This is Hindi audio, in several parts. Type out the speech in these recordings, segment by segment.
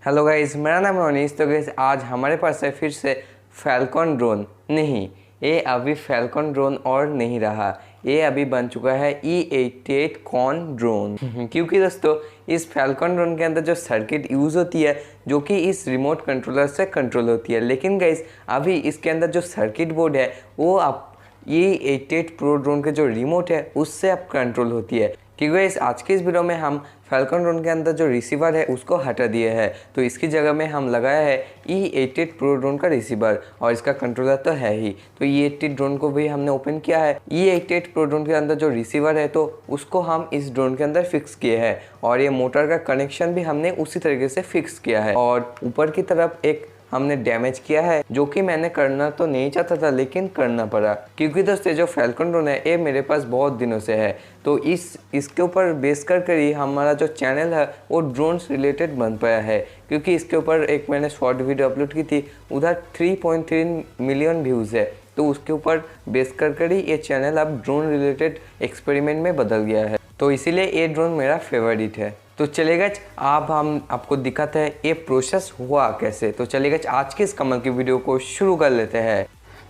हेलो गाइस, मेरा नाम है अनीस। तो गाइस आज हमारे पास है फिर से फैल्कन ड्रोन। नहीं, ये अभी फैल्कन ड्रोन और नहीं रहा, ये अभी बन चुका है E88 कॉन ड्रोन। क्योंकि दोस्तों इस फैल्कन ड्रोन के अंदर जो सर्किट यूज़ होती है जो कि इस रिमोट कंट्रोलर से कंट्रोल होती है, लेकिन गाइस अभी इसके अंदर जो सर्किट बोर्ड है वो आप E88 प्रो ड्रोन के जो रिमोट है उससे अब कंट्रोल होती है। क्योंकि गाइस आज की इस वीडियो में हम फैल्कन ड्रोन के अंदर जो रिसीवर है उसको हटा दिए है, तो इसकी जगह में हम लगाया है E88 प्रो ड्रोन का रिसीवर और इसका कंट्रोलर तो है ही। तो E88 ड्रोन को भी हमने ओपन किया है। E88 प्रो ड्रोन के अंदर जो रिसीवर है तो उसको हम इस ड्रोन के अंदर फिक्स किए हैं और ये मोटर का कनेक्शन भी हमने उसी तरीके से फिक्स किया है। और ऊपर की तरफ एक हमने डैमेज किया है जो कि मैंने करना तो नहीं चाहता था लेकिन करना पड़ा, क्योंकि दोस्तों जो फैल्कन ड्रोन है ये मेरे पास बहुत दिनों से है। तो इसके ऊपर बेस कर ही हमारा जो चैनल है वो ड्रोन्स रिलेटेड बन पाया है, क्योंकि इसके ऊपर एक मैंने शॉर्ट वीडियो अपलोड की थी, उधर 3.3 मिलियन व्यूज़ है। तो उसके ऊपर बेस कर ही ये चैनल अब ड्रोन रिलेटेड एक्सपेरिमेंट में बदल गया है, तो इसीलिए ये ड्रोन मेरा फेवरेट है। तो चलेगा अब हम आपको दिखाते हैं ये प्रोसेस हुआ कैसे। तो चलेगा आज के इस कमल की वीडियो को शुरू कर लेते हैं।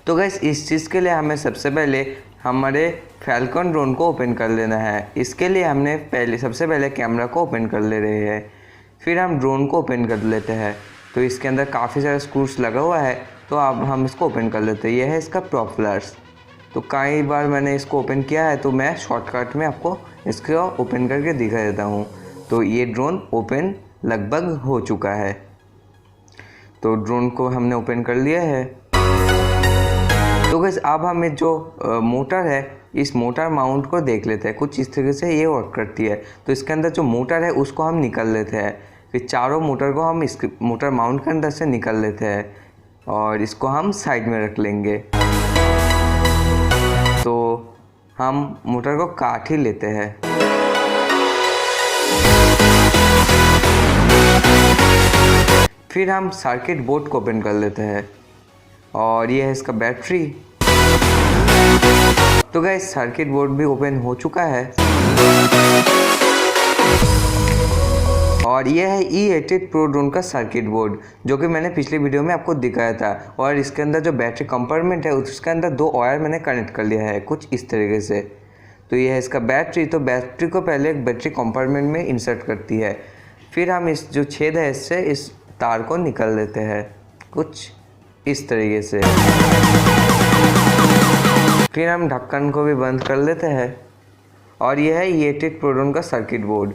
तो गैस इस चीज़ के लिए हमें सबसे पहले हमारे फैल्कन ड्रोन को ओपन कर लेना है। इसके लिए हमने सबसे पहले कैमरा को ओपन कर ले रहे हैं, फिर हम ड्रोन को ओपन कर लेते हैं। तो इसके अंदर काफ़ी सारे स्क्रूस लगा हुआ है, तो अब हम इसको ओपन कर लेते हैं। यह है इसका प्रोपेलर्स। तो कई बार मैंने इसको ओपन किया है, तो मैं शॉर्टकट में आपको इसको ओपन करके दिखा देता हूँ। तो ये ड्रोन ओपन लगभग हो चुका है। तो ड्रोन को हमने ओपन कर लिया है। तो गैस अब हमें जो मोटर है इस मोटर माउंट को देख लेते हैं। कुछ इस तरीके से ये वर्क करती है। तो इसके अंदर जो मोटर है उसको हम निकाल लेते हैं, फिर चारों मोटर को हम इस मोटर माउंट के अंदर से निकाल लेते हैं और इसको हम साइड में रख लेंगे। तो हम मोटर को काट ही लेते हैं। फिर हम सर्किट बोर्ड को ओपन कर लेते हैं और ये है इसका बैटरी। तो गाइस सर्किट बोर्ड भी ओपन हो चुका है और ये है E88 प्रो ड्रोन का सर्किट बोर्ड जो कि मैंने पिछले वीडियो में आपको दिखाया था। और इसके अंदर जो बैटरी कंपार्टमेंट है उसके अंदर 2 वायर मैंने कनेक्ट कर लिया है कुछ इस तरीके से। तो ये है इसका बैटरी। तो बैटरी को पहले एक बैटरी कंपार्टमेंट में इंसर्ट करती है, फिर हम इस जो छेद है इससे इस तार को निकाल लेते हैं कुछ इस तरीके से। फिर हम ढक्कन को भी बंद कर लेते हैं और यह है E88 प्रो ड्रोन का सर्किट बोर्ड।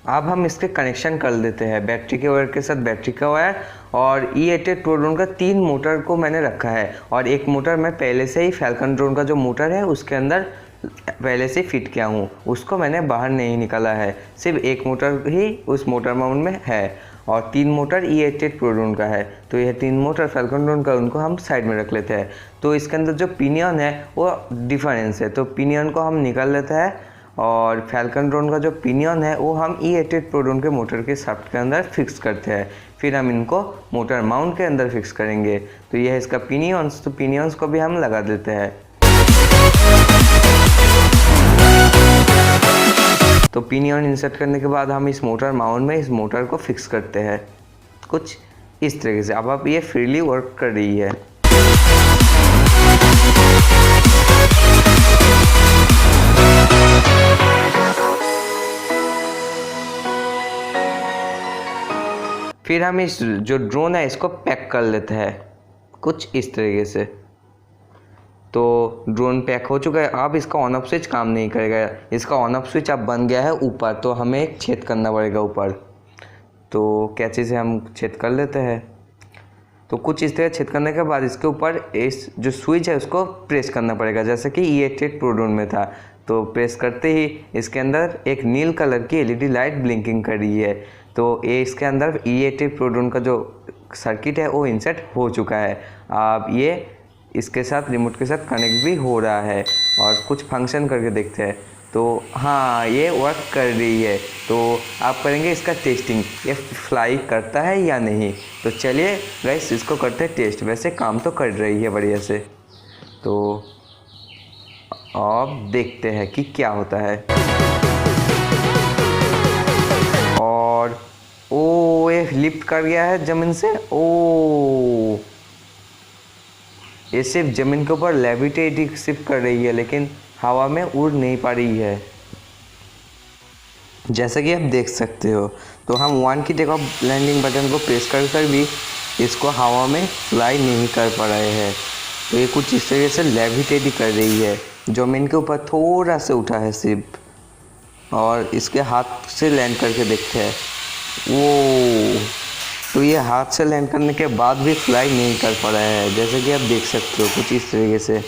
अब हम इसके कनेक्शन कर देते हैं बैटरी के वायर के साथ बैटरी का वायर। और E88 प्रो ड्रोन का 3 मोटर को मैंने रखा है और एक मोटर मैं पहले से ही फैल्कन ड्रोन का जो मोटर है उसके अंदर पहले से फिट किया हूँ, उसको मैंने बाहर नहीं निकाला है। सिर्फ एक मोटर ही उस मोटर माउंट में है और 3 मोटर E88 प्रो ड्रोन का है। तो यह 3 मोटर फैल्कन ड्रोन का उनको हम साइड में रख लेते हैं। तो इसके अंदर जो पिनियन है वो डिफरेंस है, तो पिनियन को हम निकाल लेते हैं और फैल्कन ड्रोन का जो पिनियन है वो हम E88 प्रो ड्रोन के मोटर के शाफ्ट के अंदर फिक्स करते हैं। फिर हम इनको मोटर माउंट के अंदर फिक्स करेंगे। तो यह है इसका पिनियंस। तो पिनियंस को भी हम लगा देते हैं। तो पिनियन इंसर्ट करने के बाद हम इस मोटर माउंट में इस मोटर को फिक्स करते हैं कुछ इस तरीके से। अब ये फ्रीली वर्क कर रही है। फिर हम इस जो ड्रोन है इसको पैक कर लेते हैं कुछ इस तरीके से। तो ड्रोन पैक हो चुका है। अब इसका ऑन ऑफ स्विच काम नहीं करेगा। इसका ऑन ऑफ स्विच अब बन गया है ऊपर, तो हमें एक छेद करना पड़ेगा ऊपर। तो कैंची से हम छेद कर लेते हैं। तो कुछ इस तरह छेद करने के बाद इसके ऊपर इस जो स्विच है उसको प्रेस करना पड़ेगा, जैसे कि E88 प्रो ड्रोन में था। तो प्रेस करते ही इसके अंदर एक नील कलर की LED लाइट ब्लिंकिंग कर रही है। तो ये इसके अंदर E88 प्रो ड्रोन का जो सर्किट है वो इंसर्ट हो चुका है। अब ये इसके साथ रिमोट के साथ कनेक्ट भी हो रहा है और कुछ फंक्शन करके देखते हैं। तो हाँ ये वर्क कर रही है। तो आप करेंगे इसका टेस्टिंग, ये फ्लाई करता है या नहीं। तो चलिए गाइस इसको करते हैं टेस्ट। वैसे काम तो कर रही है बढ़िया से। तो अब देखते हैं कि क्या होता है। और ओ ये लिफ्ट कर गया है ज़मीन से। ओ ये सिर्फ ज़मीन के ऊपर लेविटेट सिर्फ कर रही है, लेकिन हवा में उड़ नहीं पा रही है। जैसा कि आप देख सकते हो, तो हम 1 की टेक ऑफ लैंडिंग बटन को प्रेस कर भी इसको हवा में फ्लाई नहीं कर पा रहे हैं। तो ये कुछ इस तरीके से लेविटेट ही कर रही है। ज़मीन के ऊपर थोड़ा सा उठा है सिर्फ, और इसके हाथ से लैंड करके देखते हैं। वो तो ये हाथ से लैंड करने के बाद भी फ्लाई नहीं कर पा रहा है, जैसे कि आप देख सकते हो कुछ इस तरीके से।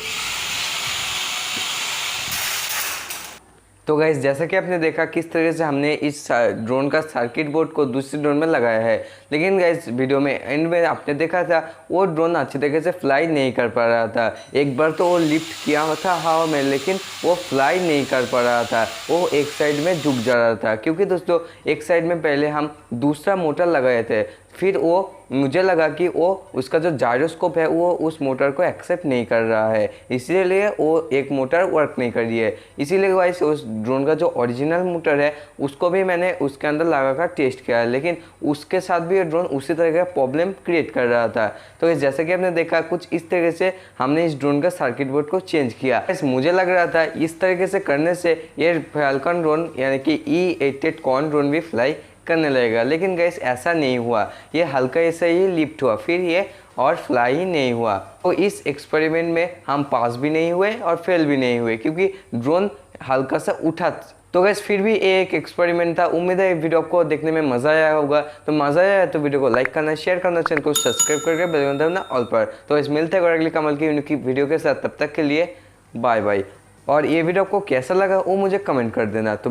तो गाइस जैसा कि आपने देखा किस तरह से हमने इस ड्रोन का सर्किट बोर्ड को दूसरी ड्रोन में लगाया है, लेकिन गाइस वीडियो में एंड में आपने देखा था वो ड्रोन अच्छी तरीके से फ्लाई नहीं कर पा रहा था। एक बार तो वो लिफ्ट किया था हवा में, लेकिन वो फ्लाई नहीं कर पा रहा था, वो एक साइड में झुक जा रहा था। क्योंकि दोस्तों एक साइड में पहले हम दूसरा मोटर लगाए थे, फिर वो मुझे लगा कि वो उसका जो जायरोस्कोप है वो उस मोटर को एक्सेप्ट नहीं कर रहा है, इसीलिए वो एक मोटर वर्क नहीं कर रही है। इसीलिए गाइस उस ड्रोन का जो ओरिजिनल मोटर है उसको भी मैंने उसके अंदर लगा कर टेस्ट किया, लेकिन उसके साथ भी ये ड्रोन उसी तरह का प्रॉब्लम क्रिएट कर रहा था। तो जैसे कि आपने देखा कुछ इस तरीके से हमने इस ड्रोन का सर्किट बोर्ड को चेंज किया। मुझे लग रहा था इस तरीके से करने से ये फैल्कन ड्रोन यानी कि E88 कॉन ड्रोन भी फ्लाई करने लगेगा, लेकिन गैस ऐसा नहीं हुआ। ये हल्का ऐसा ही लिफ्ट हुआ, फिर ये और फ्लाई ही नहीं हुआ। तो इस एक्सपेरिमेंट में हम पास भी नहीं हुए और फेल भी नहीं हुए, क्योंकि ड्रोन हल्का सा उठा। तो गैस फिर भी एक एक्सपेरिमेंट था। उम्मीद है वीडियो आपको देखने में मज़ा आया होगा। तो मज़ा आया तो वीडियो को लाइक करना, शेयर करना, चैनल को सब्सक्राइब करके बेल आइकन दबाना ऑल पर। तो इस मिलते हैं अगली कमल की वीडियो के साथ, तब तक के लिए बाय बाय। और ये वीडियो आपको कैसा लगा वो मुझे कमेंट कर देना। तो